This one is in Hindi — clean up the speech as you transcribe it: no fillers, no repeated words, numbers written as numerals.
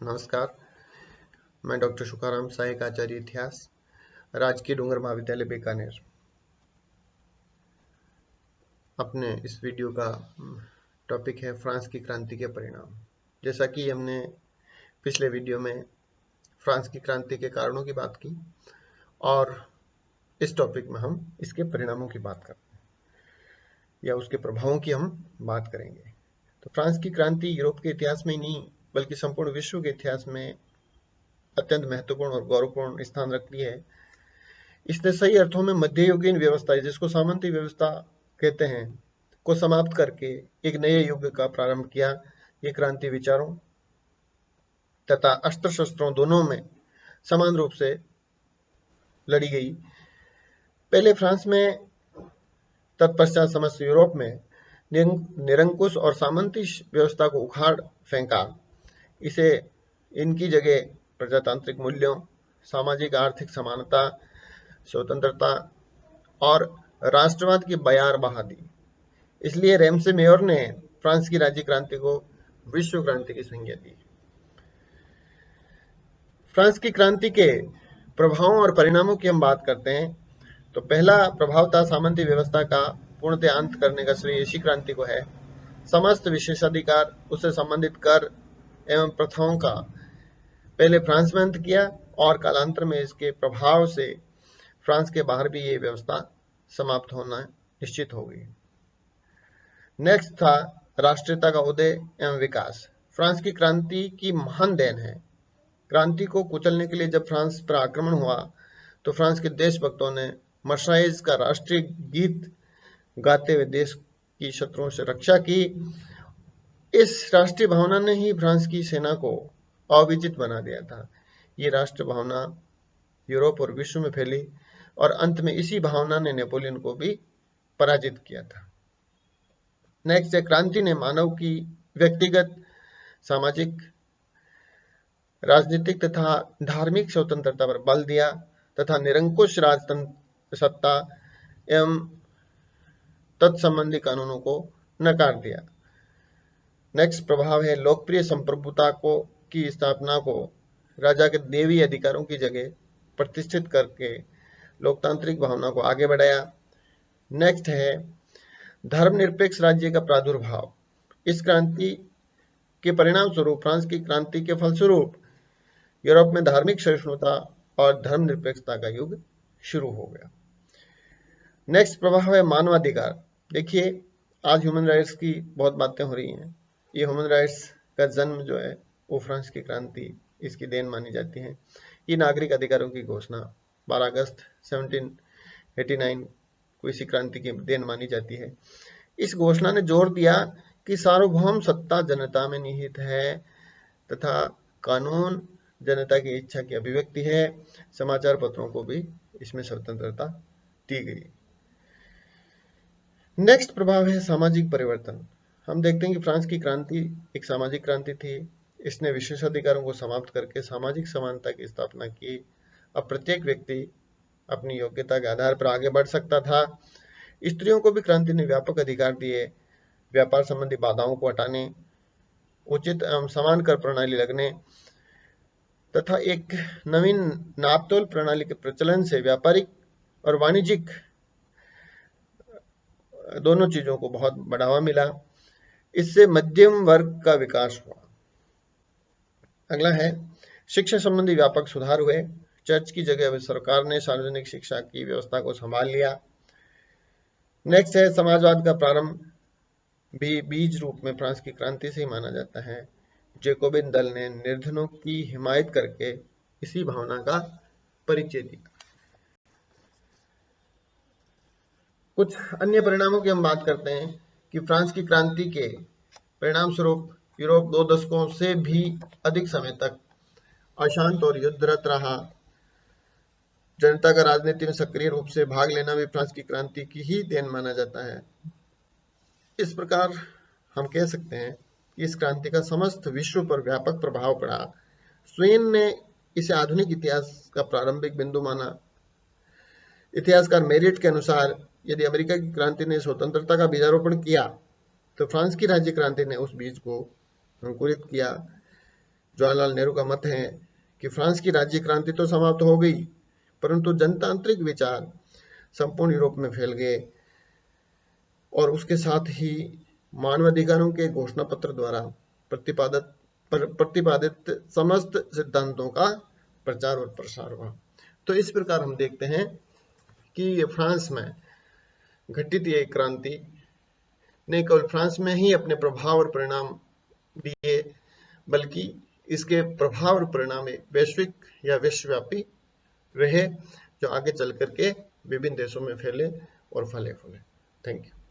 नमस्कार, मैं डॉक्टर शुकाराम सहायक आचार्य इतिहास, राजकीय डूंगर महाविद्यालय बीकानेर। अपने इस वीडियो का टॉपिक है फ्रांस की क्रांति के परिणाम। जैसा कि हमने पिछले वीडियो में फ्रांस की क्रांति के कारणों की बात की और इस टॉपिक में हम इसके परिणामों की बात करते हैं या उसके प्रभावों की हम बात करेंगे। तो फ्रांस की क्रांति यूरोप के इतिहास में ही नहीं बल्कि संपूर्ण विश्व के इतिहास में अत्यंत महत्वपूर्ण और गौरवपूर्ण स्थान रखती है। इसने सही अर्थों में मध्ययुगीन व्यवस्था, जिसको सामंती व्यवस्था कहते हैं, को समाप्त करके एक नए युग का प्रारंभ किया। ये क्रांति विचारों तथा अस्त्र शस्त्रों दोनों में समान रूप से लड़ी गई। पहले फ्रांस में, तत्पश्चात समस्त यूरोप में निरंकुश और सामंती व्यवस्था को उखाड़ फेंका। इनकी जगह प्रजातांत्रिक मूल्यों, सामाजिक आर्थिक समानता, स्वतंत्रता और राष्ट्रवाद की बयार बहा दी। इसलिए रेमसे मेयर ने फ्रांस की राज्य क्रांति को विश्व क्रांति की संज्ञा दी। फ्रांस की क्रांति के प्रभावों और परिणामों की हम बात करते हैं तो पहला प्रभाव था सामंती व्यवस्था का पूर्णतः अंत करने का श्रेय इसी क्रांति को है। समस्त विशेषाधिकार, उससे संबंधित कर एवं प्रथाओं का पहले फ्रांस में अंत किया और कालांतर में इसके प्रभाव से फ्रांस के बाहर भी ये व्यवस्था समाप्त होना निश्चित हो गई। नेक्स्ट था राष्ट्रीयता का उदय एवं विकास। फ्रांस की क्रांति की महान देन है। क्रांति को कुचलने के लिए जब फ्रांस पर आक्रमण हुआ तो फ्रांस के देशभक्तों ने मर्साइज का राष्ट्रीय गीत गाते हुए देश की शत्रुओं से रक्षा की। इस राष्ट्रीय भावना ने ही फ्रांस की सेना को अविजित बना दिया था। ये राष्ट्र भावना यूरोप और विश्व में फैली और अंत में इसी भावना ने नेपोलियन को भी पराजित किया था। नेक्स्ट है, क्रांति ने मानव की व्यक्तिगत, सामाजिक, राजनीतिक तथा धार्मिक स्वतंत्रता पर बल दिया तथा निरंकुश राजतंत्र सत्ता एवं तत्संबंधी कानूनों को नकार दिया। नेक्स्ट प्रभाव है लोकप्रिय संप्रभुता की स्थापना को राजा के देवी अधिकारों की जगह प्रतिष्ठित करके लोकतांत्रिक भावना को आगे बढ़ाया। नेक्स्ट है धर्मनिरपेक्ष राज्य का प्रादुर्भाव। इस क्रांति के परिणाम स्वरूप, फ्रांस की क्रांति के फलस्वरूप यूरोप में धार्मिक सहिष्णुता और धर्मनिरपेक्षता का युग शुरू हो गया। नेक्स्ट प्रभाव है मानवाधिकार। देखिए, आज ह्यूमन राइट्स की बहुत बातें हो रही हैं। ये ह्यूमन राइट्स का जन्म जो है वो फ्रांस की क्रांति, इसकी देन मानी जाती है। ये नागरिक अधिकारों की घोषणा 12 अगस्त 1789 को इसी क्रांति की देन मानी जाती है। इस घोषणा ने जोर दिया कि सार्वभौम सत्ता जनता में निहित है तथा कानून जनता की इच्छा की अभिव्यक्ति है। समाचार पत्रों को भी इसमें स्वतंत्रता दी गई। नेक्स्ट प्रभाव है सामाजिक परिवर्तन। हम देखते हैं कि फ्रांस की क्रांति एक सामाजिक क्रांति थी। इसने विशेषाधिकारों को समाप्त करके सामाजिक समानता की स्थापना की। अब प्रत्येक व्यक्ति अपनी योग्यता के आधार पर आगे बढ़ सकता था। स्त्रियों को भी क्रांति ने व्यापक अधिकार दिए। व्यापार संबंधी बाधाओं को हटाने, उचित एवं समान कर प्रणाली लगने तथा एक नवीन नापतोल प्रणाली के प्रचलन से व्यापारिक और वाणिज्यिक दोनों चीजों को बहुत बढ़ावा मिला। इससे मध्यम वर्ग का विकास हुआ। अगला है शिक्षा संबंधी व्यापक सुधार हुए। चर्च की जगह सरकार ने सार्वजनिक शिक्षा की व्यवस्था को संभाल लिया। नेक्स्ट है समाजवाद का प्रारंभ भी बीज रूप में फ्रांस की क्रांति से ही माना जाता है। जैकोबिन दल ने निर्धनों की हिमायत करके इसी भावना का परिचय दिया। कुछ अन्य परिणामों की हम बात करते हैं कि फ्रांस की क्रांति के परिणाम स्वरूप यूरोप 2 दशकों से भी अधिक समय तक अशांत और युद्धरत रहा। जनता का राजनीति में सक्रिय रूप से भाग लेना भी फ्रांस की क्रांति की ही देन माना जाता है। इस प्रकार हम कह सकते हैं कि इस क्रांति का समस्त विश्व पर व्यापक प्रभाव पड़ा। स्वेन ने इसे आधुनिक इतिहास का प्रारंभिक बिंदु माना। इतिहासकार मेरिट के अनुसार यदि अमेरिका की क्रांति ने स्वतंत्रता का बीजारोपण किया तो फ्रांस की राज्य क्रांति ने उस बीज को अंकुरित किया। जवाहरलाल नेहरू का मत है कि फ्रांस की राज्य क्रांति तो समाप्त हो गई, परंतु जनतांत्रिक विचार संपूर्ण यूरोप में फैल गए और उसके साथ ही मानवाधिकारों के घोषणा पत्र द्वारा प्रतिपादित समस्त सिद्धांतों का प्रचार और प्रसार हुआ। तो इस प्रकार हम देखते हैं कि फ्रांस में घटित ये क्रांति ने केवल फ्रांस में ही अपने प्रभाव और परिणाम दिए, बल्कि इसके प्रभाव और परिणाम वैश्विक या विश्वव्यापी रहे, जो आगे चल करके विभिन्न देशों में फैले और फले फूले। Thank you.